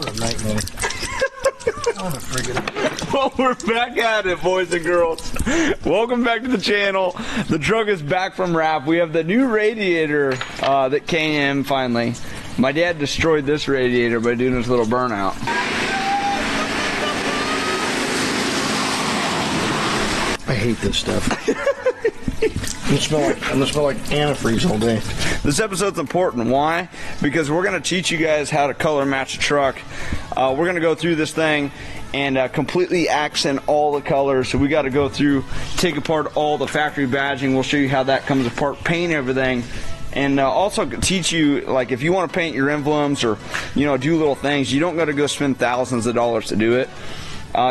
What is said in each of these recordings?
What a nightmare. What a friggin'. Well, we're back at it, boys and girls. Welcome back to the channel. The truck is back from wrap. We have the new radiator that came in finally. My dad destroyed this radiator by doing his little burnout. I hate this stuff. I'm gonna smell like antifreeze all day. This episode's important. Why? Because we're going to teach you guys how to color match a truck. We're going to go through this thing and completely accent all the colors. So we got to go through, take apart all the factory badging. We'll show you how that comes apart, paint everything, and also teach you, like, if you want to paint your emblems or, you know, do little things, you don't got to go spend thousands of dollars to do it.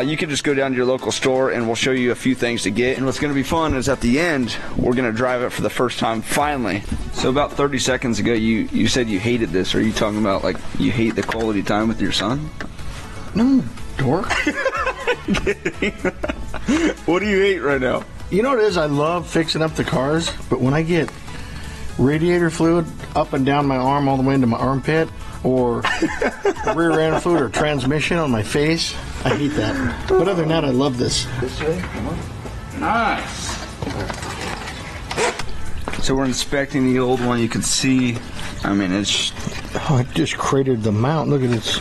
You can just go down to your local store and we'll show you a few things to get. And what's going to be fun is at the end, we're going to drive it for the first time, finally. So about 30 seconds ago, you said you hated this. Are you talking about, like, you hate the quality time with your son? No, dork. What do you hate right now? You know what it is? I love fixing up the cars, but when I get radiator fluid up and down my arm all the way into my armpit, or rear end fluid or transmission on my face, I hate that. But other than that, I love this. This way? Come on. Nice. So we're inspecting the old one. You can see, I mean, it's... Oh, it just cratered the mount. Look at it. It's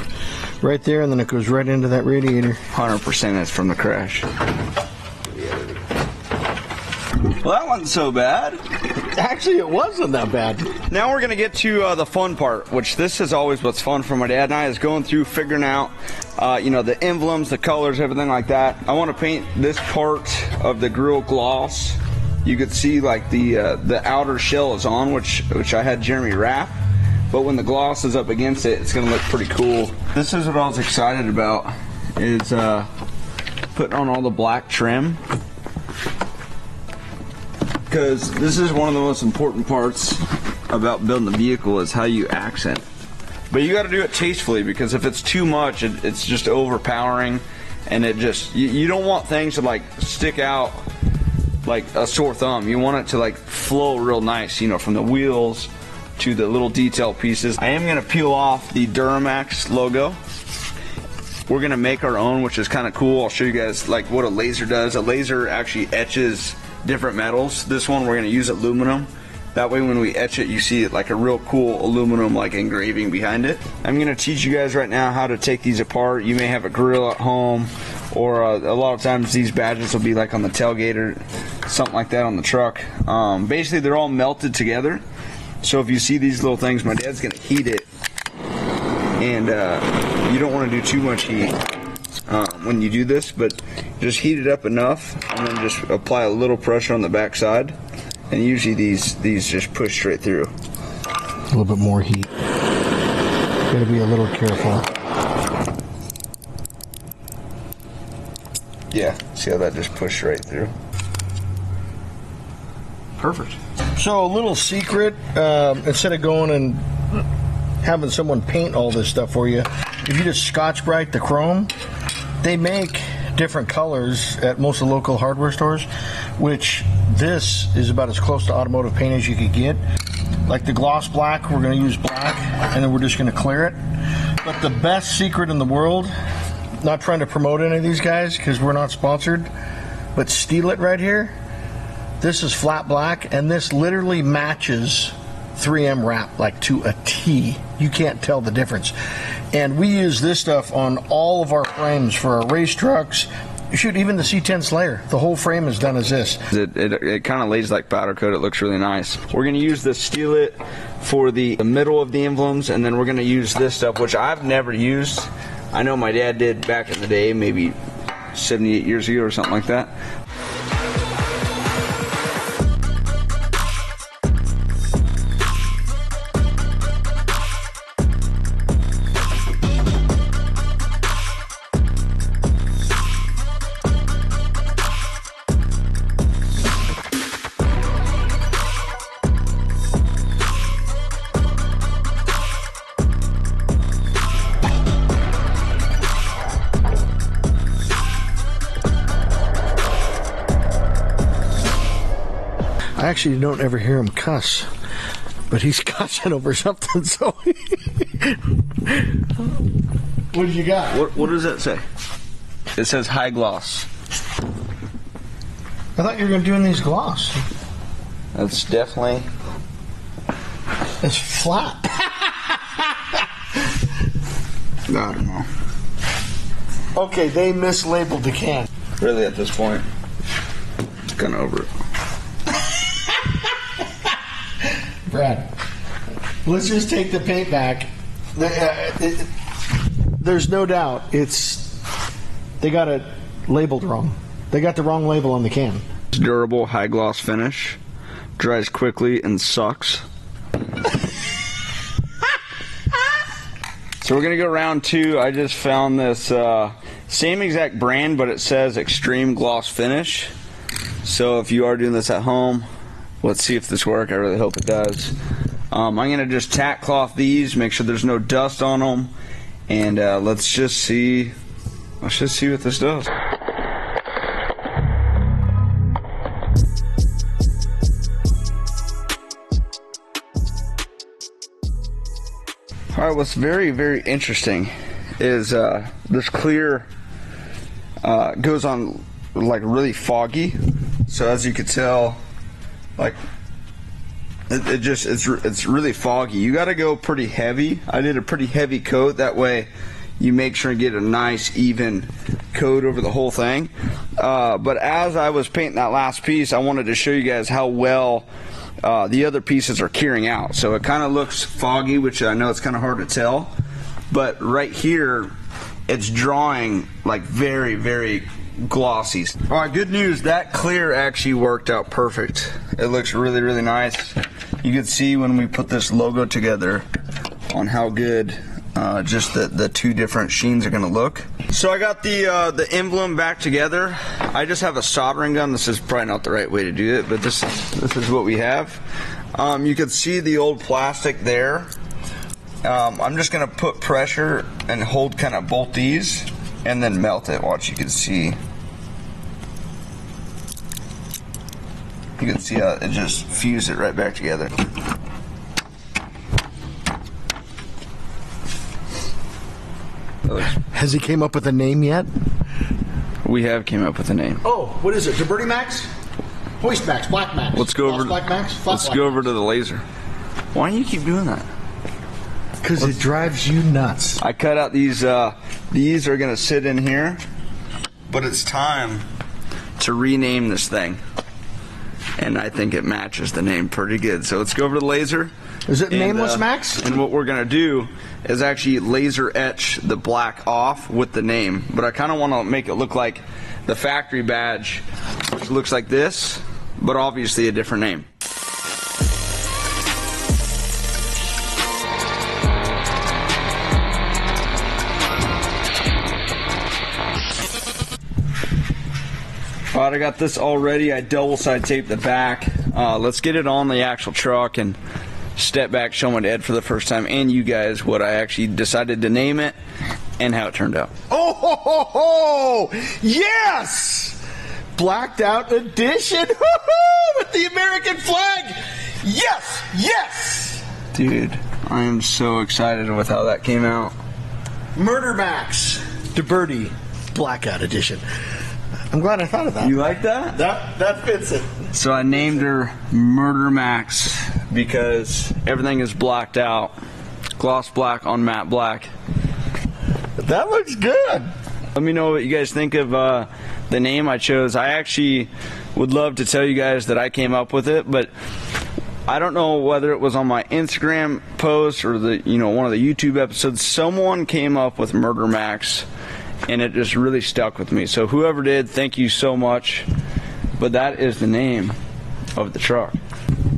right there, and then it goes right into that radiator. 100% is from the crash. Well, that wasn't so bad. Actually, it wasn't that bad. Now we're going to get to the fun part, which this is always what's fun for my dad and I, is going through, figuring out, you know, the emblems, the colors, everything like that. I want to paint this part of the grill gloss. You could see, like, the outer shell is on, which I had Jeremy wrap. But when the gloss is up against it, it's going to look pretty cool. This is what I was excited about, is putting on all the black trim. Because this is one of the most important parts about building a vehicle, is how you accent. But you got to do it tastefully, because if it's too much, it's just overpowering, and it just, you don't want things to, like, stick out like a sore thumb. You want it to, like, flow real nice, you know, from the wheels to the little detail pieces. I am going to peel off the Duramax logo. We're going to make our own, which is kind of cool. I'll show you guys, like, what a laser does. A laser actually etches different metals. This one we're going to use aluminum. That way when we etch it, you see it like a real cool aluminum, like, engraving behind it. I'm going to teach you guys right now how to take these apart. You may have a grill at home, or a lot of times these badges will be like on the tailgate or something like that on the truck. Basically they're all melted together. So if you see these little things, my dad's going to heat it, and you don't want to do too much heat when you do this, but just heat it up enough and then just apply a little pressure on the back side, and usually these just push straight through. A little bit more heat. Gotta be a little careful. Yeah, see how that just pushed right through? Perfect. So a little secret, instead of going and having someone paint all this stuff for you, if you just Scotch-Brite the chrome, they make different colors at most of the local hardware stores, which this is about as close to automotive paint as you could get. Like the gloss black, we're going to use black, and then we're just going to clear it. But the best secret in the world, not trying to promote any of these guys because we're not sponsored, but Steal It right here. This is flat black, and this literally matches 3M wrap, like, to a T. You can't tell the difference. And we use this stuff on all of our frames for our race trucks. Shoot, even the C10 Slayer, the whole frame is done as this. It kind of lays like powder coat. It looks really nice. We're going to use the Steal It for the middle of the emblems, and then we're going to use this stuff, which I've never used. I know my dad did back in the day, maybe 78 years ago or something like that. I actually don't ever hear him cuss, but he's cussing over something, so What did you got? What does that say? It says high gloss. I thought you were going to do in these gloss. That's definitely... It's flat. I don't know. Okay, they mislabeled the can. Really, at this point, it's kind of over it. Brad, let's just take the paint back. There's no doubt they got it labeled wrong. They got the wrong label on the can. It's durable, high gloss finish, dries quickly, and sucks. So we're gonna go round 2. I just found this same exact brand, but it says extreme gloss finish. So if you are doing this at home, let's see if this works. I really hope it does. I'm gonna just tack cloth these, make sure there's no dust on them, and let's just see. Let's just see what this does. All right, what's very, very interesting is this clear goes on like really foggy. So as you can tell, like it's really foggy. You got to go pretty heavy. I did a pretty heavy coat. That way you make sure and get a nice even coat over the whole thing. But as I was painting that last piece, I wanted to show you guys how well the other pieces are curing out. So it kind of looks foggy, which I know it's kind of hard to tell, but right here it's drawing like very, very glossy. All right, good news, that clear actually worked out perfect. It looks really, really nice. You can see when we put this logo together on how good just the 2 different sheens are going to look. So I got the emblem back together. I just have a soldering gun. This is probably not the right way to do it, but this is what we have. You can see the old plastic there. I'm just going to put pressure and hold kind of both these and then melt it. Watch, you can see. You can see how it just fused it right back together. Has he came up with a name yet? We have came up with a name. Oh, what is it? DeBerti Max? Hoist Max, Black Max. Let's go over. Black Max. Let's go over to the laser. Why do you keep doing that? Because it drives you nuts. I cut out these. These are gonna sit in here, but it's time to rename this thing, and I think it matches the name pretty good. So let's go over to the laser. Is it Nameless Max? And what we're gonna do is actually laser etch the black off with the name, but I kind of want to make it look like the factory badge, which looks like this, but obviously a different name. All right, I got this all ready. I double side taped the back. Let's get it on the actual truck and step back, showing Ed for the first time and you guys what I actually decided to name it and how it turned out. Oh, ho, ho, ho. Yes! Blacked out edition with the American flag. Yes, yes. Dude, I am so excited with how that came out. Murder Max, DeBerti, blackout edition. I'm glad I thought of that. You like that? That fits it. So I named her Murder Max because everything is blacked out. Gloss black on matte black. That looks good. Let me know what you guys think of the name I chose. I actually would love to tell you guys that I came up with it, but I don't know whether it was on my Instagram post or one of the YouTube episodes. Someone came up with Murder Max, and it just really stuck with me. So whoever did, thank you so much. But that is the name of the truck.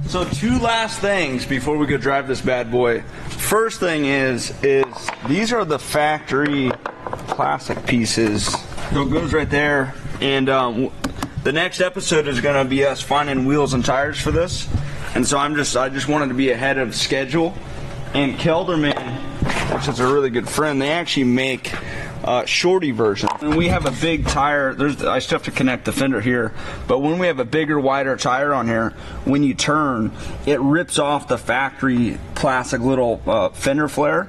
So 2 last things before we go drive this bad boy. First thing is these are the factory plastic pieces. So it goes right there. And the next episode is going to be us finding wheels and tires for this. And so I just wanted to be ahead of schedule. And Kelderman, which is a really good friend, they actually make shorty version. And we have a big tire. I still have to connect the fender here, but when we have a bigger, wider tire on here, when you turn, it rips off the factory plastic little fender flare,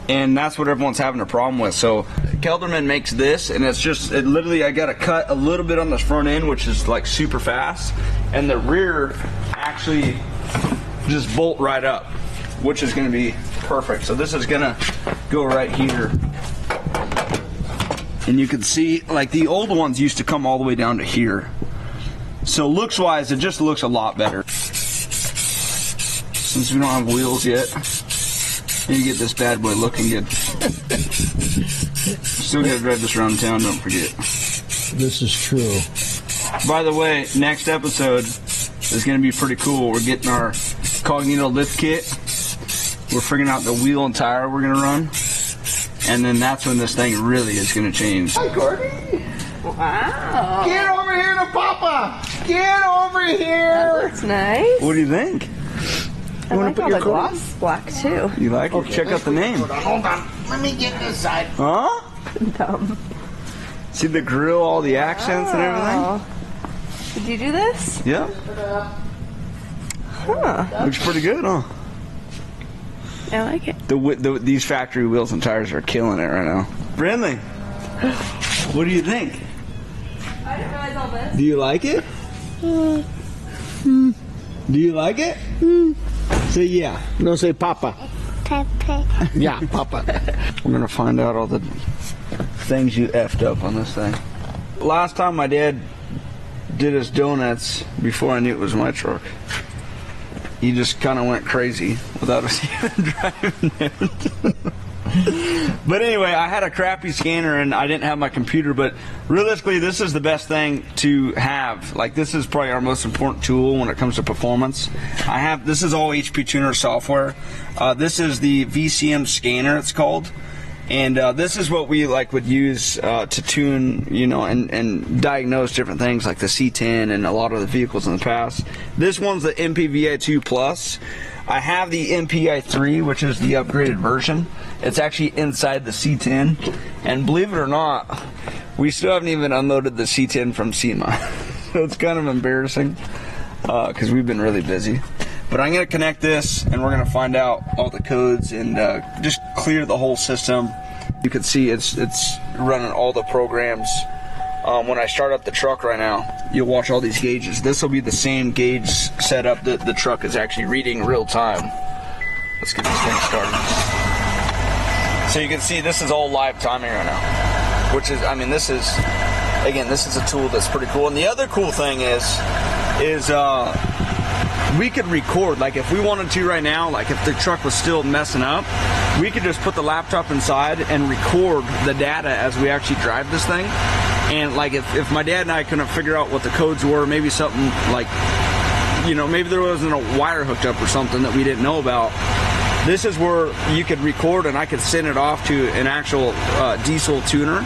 and that's what everyone's having a problem with. So Kelderman makes this, and it's just, it literally, I got to cut a little bit on the front end, which is like super fast, and the rear actually just bolt right up, which is going to be perfect. So this is going to go right here, and you can see like the old ones used to come all the way down to here. So looks wise, it just looks a lot better. Since we don't have wheels yet, you get this bad boy looking good. Still gotta drive this around town, don't forget. This is true. By the way, next episode is gonna be pretty cool. We're getting our Cognito lift kit. We're figuring out the wheel and tire we're gonna run. And then that's when this thing really is gonna change. Hi, Courtney. Wow. Get over here to Papa. Get over here. That looks nice. What do you think? I like all the gloss black too. You like it? Okay, Check out the name. Hold on. Let me get this side. Huh? Dumb. See the grill, all the accents and everything? Oh. Did you do this? Yeah. Huh. Looks pretty good, huh? I like it. These factory wheels and tires are killing it right now. Brindley, what do you think? I didn't realize all this. Do you like it? Do you like it? Say yeah. No, say Papa. Pepe. Yeah, Papa. We're gonna find out all the things you effed up on this thing. Last time my dad did his donuts, before I knew it was my truck, he just kind of went crazy without us even driving it. But anyway, I had a crappy scanner and I didn't have my computer, but realistically this is the best thing to have. Like, this is probably our most important tool when it comes to performance. This is all HP Tuner software. This is the VCM scanner, it's called. And this is what we would use to tune, and diagnose different things like the C10 and a lot of the vehicles in the past. This one's the MPVI2 Plus. I have the MPI3, which is the upgraded version. It's actually inside the C10. And believe it or not, we still haven't even unloaded the C10 from SEMA. So it's kind of embarrassing because we've been really busy. But I'm going to connect this and we're going to find out all the codes and just clear the whole system. You can see it's running all the programs. When I start up the truck right now, you'll watch all these gauges. This will be the same gauge setup that the truck is actually reading real time. Let's get this thing started. So you can see this is all live timing right now, which is, this is a tool that's pretty cool. And the other cool thing is we could record, like if we wanted to right now, like if the truck was still messing up, we could just put the laptop inside and record the data as we actually drive this thing. And like if my dad and I couldn't figure out what the codes were, maybe something like, maybe there wasn't a wire hooked up or something that we didn't know about, this is where you could record and I could send it off to an actual diesel tuner.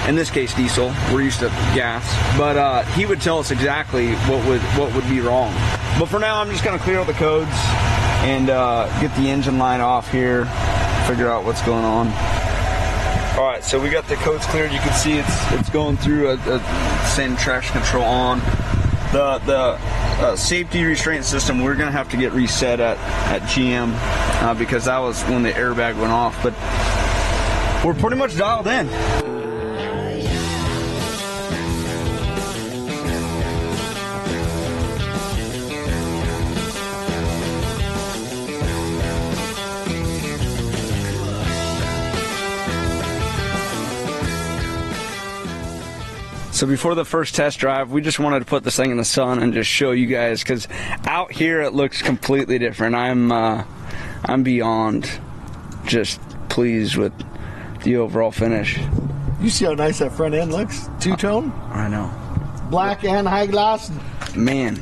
In this case, diesel. We're used to gas, but he would tell us exactly what would be wrong. But for now, I'm just going to clear all the codes and get the engine line off here, figure out what's going on. All right, so we got the codes cleared. You can see it's going through a same traction control on. The safety restraint system we're going to have to get reset at GM because that was when the airbag went off. But we're pretty much dialed in. So before the first test drive, we just wanted to put this thing in the sun and just show you guys, because out here it looks completely different. I'm beyond just pleased with the overall finish. You see how nice that front end looks? Two-tone? I know. Black and high gloss. Man,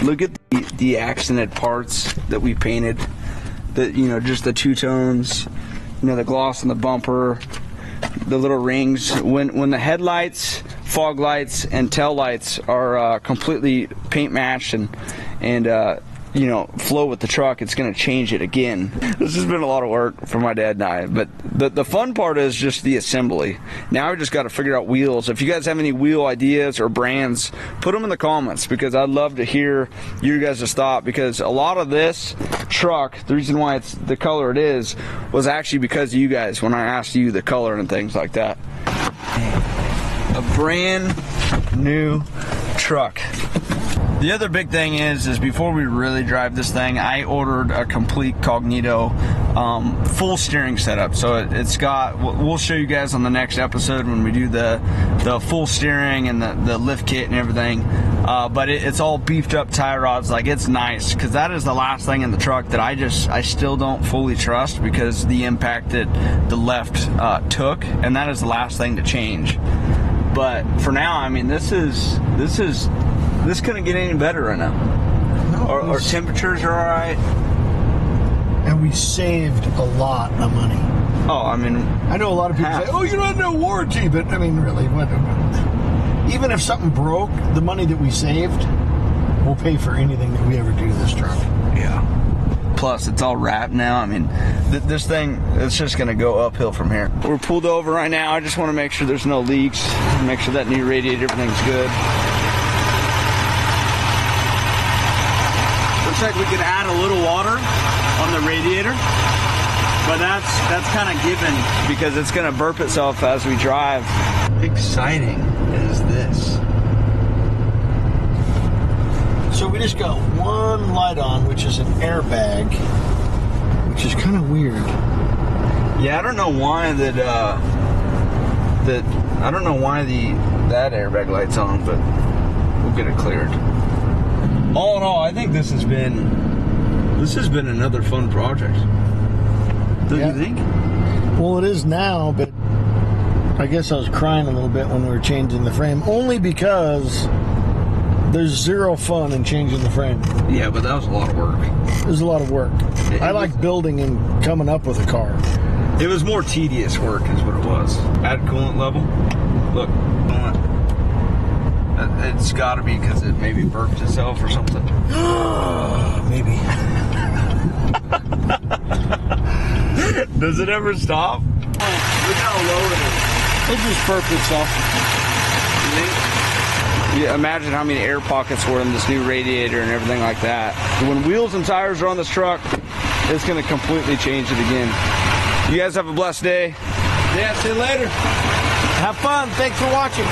look at the accented parts that we painted. Just the two-tones, the gloss on the bumper, the little rings. When the headlights, fog lights, and tail lights are completely paint matched and you know, flow with the truck, it's going to change it again. This has been a lot of work for my dad and I, but the fun part is just the assembly. Now we just got to figure out wheels. If you guys have any wheel ideas or brands, put them in the comments, because I'd love to hear you guys' thought, because a lot of this truck, the reason why it's the color it is, was actually because of you guys when I asked you the color and things like that. A brand new truck. The other big thing is before we really drive this thing, I ordered a complete Cognito full steering setup. So it's got, we'll show you guys on the next episode when we do the full steering and the lift kit and everything. But it's all beefed up tie rods. Like, it's nice, because that is the last thing in the truck that I still don't fully trust, because the impact that the left took, and that is the last thing to change. But for now, I mean, this couldn't get any better right now. No, Our temperatures are all right. And we saved a lot of money. Oh, I mean, I know a lot of people say, "Oh, you don't have no warranty," but I mean, really, even if something broke, the money that we saved will pay for anything that we ever do to this truck. Yeah. Plus, it's all wrapped now. I mean, this thing, it's just going to go uphill from here. We're pulled over right now. I just want to make sure there's no leaks, make sure that new radiator, everything's good. Looks like we could add a little water on the radiator, but that's kind of given, because it's going to burp itself as we drive. Exciting is this? So we just got one light on, which is an airbag, which is kind of weird. Yeah, I don't know why that that airbag light's on, but we'll get it cleared. All in all, I think this has been another fun project. Don't you think? Well, it is now, but I guess I was crying a little bit when we were changing the frame, only because there's zero fun in changing the frame. Yeah, but that was a lot of work. It was a lot of work. I like building and coming up with a car. It was more tedious work is what it was. Add coolant level. Look, coolant. It's got to be because it maybe burped itself or something. Maybe. Does it ever stop? Look how low it is. It just burped itself. Yeah, imagine how many air pockets were in this new radiator and everything like that. When wheels and tires are on this truck, it's going to completely change it again. You guys have a blessed day. Yeah, see you later. Have fun. Thanks for watching.